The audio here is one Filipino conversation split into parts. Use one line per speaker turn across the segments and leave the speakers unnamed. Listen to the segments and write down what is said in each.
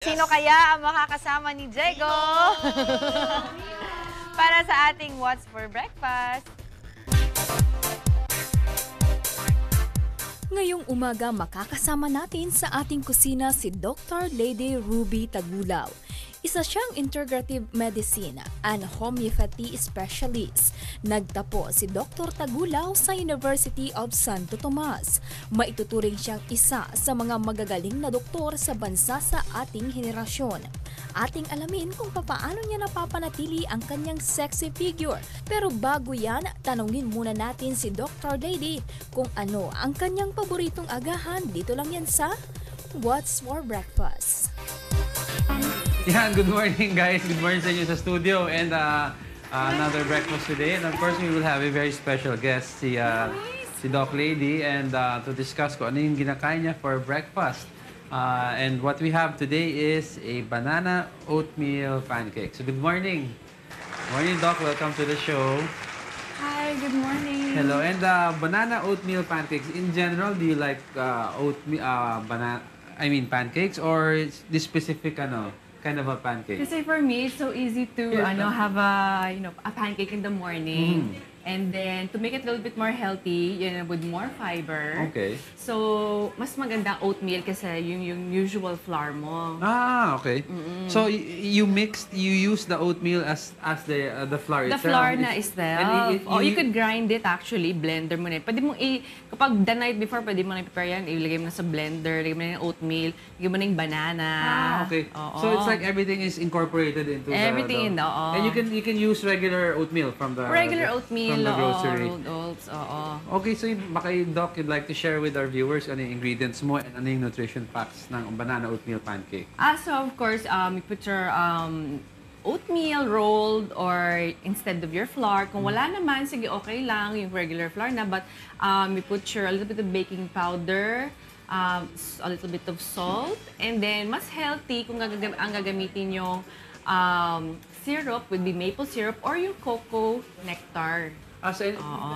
Sino kaya ang makakasama ni Diego para sa ating What's for Breakfast?
Ngayong umaga makakasama natin sa ating kusina si Dr. Lady Ruby Tagulaw. Isa siyang integrative medicine and homeopathy specialist. Nagtapo si Dr. Tagulaw sa University of Santo Tomas. Maituturing siyang isa sa mga magagaling na doktor sa bansa sa ating henerasyon. Ating alamin kung paano niya napapanatili ang kanyang sexy figure. Pero bago yan, tanungin muna natin si Dr. Lady kung ano ang kanyang paboritong agahan. Dito lang yan sa What's for Breakfast.
Yeah, good morning guys. Good morning sa inyo sa studio and another breakfast today. And of course, we will have a very special guest, si Doc Lady, and to discuss kung ano yung ginakain niya for breakfast. And what we have today is a banana oatmeal pancake. So good morning. Morning, Doc. Welcome to the show.
Hi, good morning.
Hello. And banana oatmeal pancakes, in general, do you like pancakes or this specific kind of a pancake?
Kasi for me, it's so easy to have a pancake in the morning. And then, to make it a little bit more healthy, with more fiber.
Okay.
So, mas maganda oatmeal kasi yung usual flour mo.
Ah, okay. So you use the oatmeal as the flour
The
itself.
flour na itself. You could grind it actually, blender mo na. Pwede mo kapag the night before, pwede mo na prepare yan, ilagay mo na sa blender, ilagay mo na yung oatmeal, ilagay mo na yung banana.
Ah, okay.
Oo.
So it's like everything is incorporated into
Everything oo.
And you can use regular oatmeal from the
oatmeal,
from the grocery.
rolled oats, oo.
Okay, so baka Doc, you'd like to share with our viewers ano yung ingredients mo and ano yung nutrition facts ng banana oatmeal pancake.
So of course, you put your oatmeal rolled or instead of your flour. Kung wala naman, sige, okay lang, yung regular flour na. But you put a little bit of baking powder, a little bit of salt, and then mas healthy kung ang gagamitin yung syrup would be maple syrup or yung cocoa nectar.
So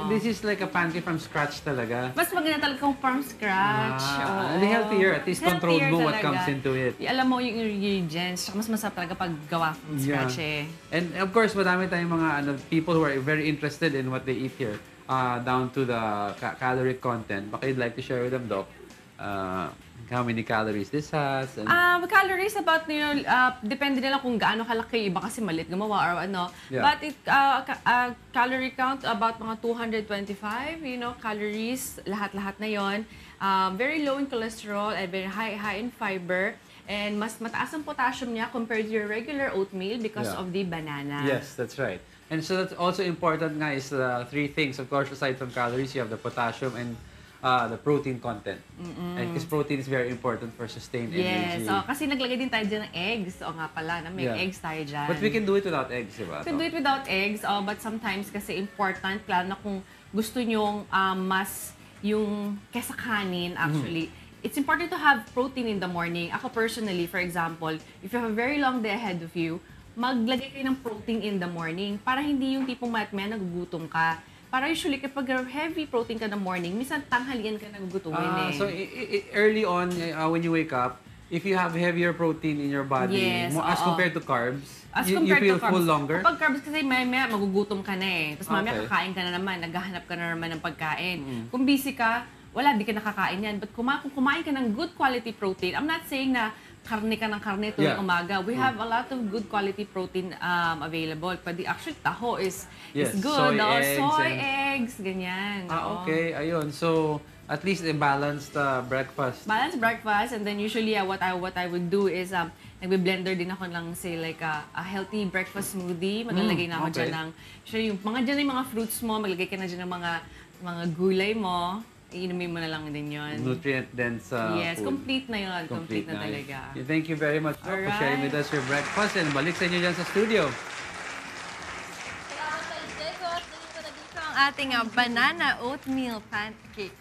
this is like a pancake from scratch talaga?
Mas maganda talaga kung from scratch.
Healthier. At least control mo what comes into it.
Alam mo yung ingredients, mas masarap talaga pag gawa from scratch eh.
And of course, madami tayong mga people who are very interested in what they eat here, down to the calorie content. Baka you'd like to share with them, Doc, how many calories this has? And
Calories about, depende nila kung gaano kalaki. Iba kasi maliit gumawa or ano.
Yeah.
But calorie count about mga 225, calories, lahat-lahat na yon. Very low in cholesterol and very high in fiber. And mas mataas ang potassium niya compared to your regular oatmeal because of the banana.
Yes, that's right. And so that's also important nga is three things. Of course, aside from calories, you have the potassium and the protein content. And because protein is very important for sustained energy.
Yes, kasi naglagay din tayo dyan ng eggs. O nga pala, may eggs tayo dyan.
But we can do it without eggs, diba?
We can do it without eggs, but sometimes kasi important, lalo na kung gusto nyong mas yung kesa kanin, actually. It's important to have protein in the morning. Ako personally, for example, if you have a very long day ahead of you, maglagay kayo ng protein in the morning para hindi yung tipong mayat-maya nagugutom ka. Para usually, kapag heavy protein ka na morning, minsan tanghalian ka nagugutumin
So early on, when you wake up, if you have heavier protein in your body, as compared to carbs, you feel full longer?
Kapag carbs kasi maya magugutom ka na eh. Tapos mamaya kakain ka na naman, naghahanap ka na naman ng pagkain. Kung busy ka, wala, di ka nakakain yan. But kung kumain ka ng good quality protein, I'm not saying na karne ka ng karne tuwing umaga. We have a lot of good quality protein available. Pwede actually taho is good. Soy eggs, ganyan.
Okay, ayun. So at least a balanced breakfast.
Balanced breakfast, and then usually what I would do is nagbe-blender din ako lang say like a healthy breakfast smoothie. Maglalagay na ako dyan ng yung mga fruits mo, maglagay ka na dyan ng mga gulay mo. Iinumin mo na lang din yun.
Nutrient-dense
yes,
food.
Complete na yun. Complete na talaga.
Thank you very much for sharing with us your breakfast. And balik sa inyo dyan sa studio.
Salamat kay Diego. At dito na dito ang ating banana oatmeal pancake.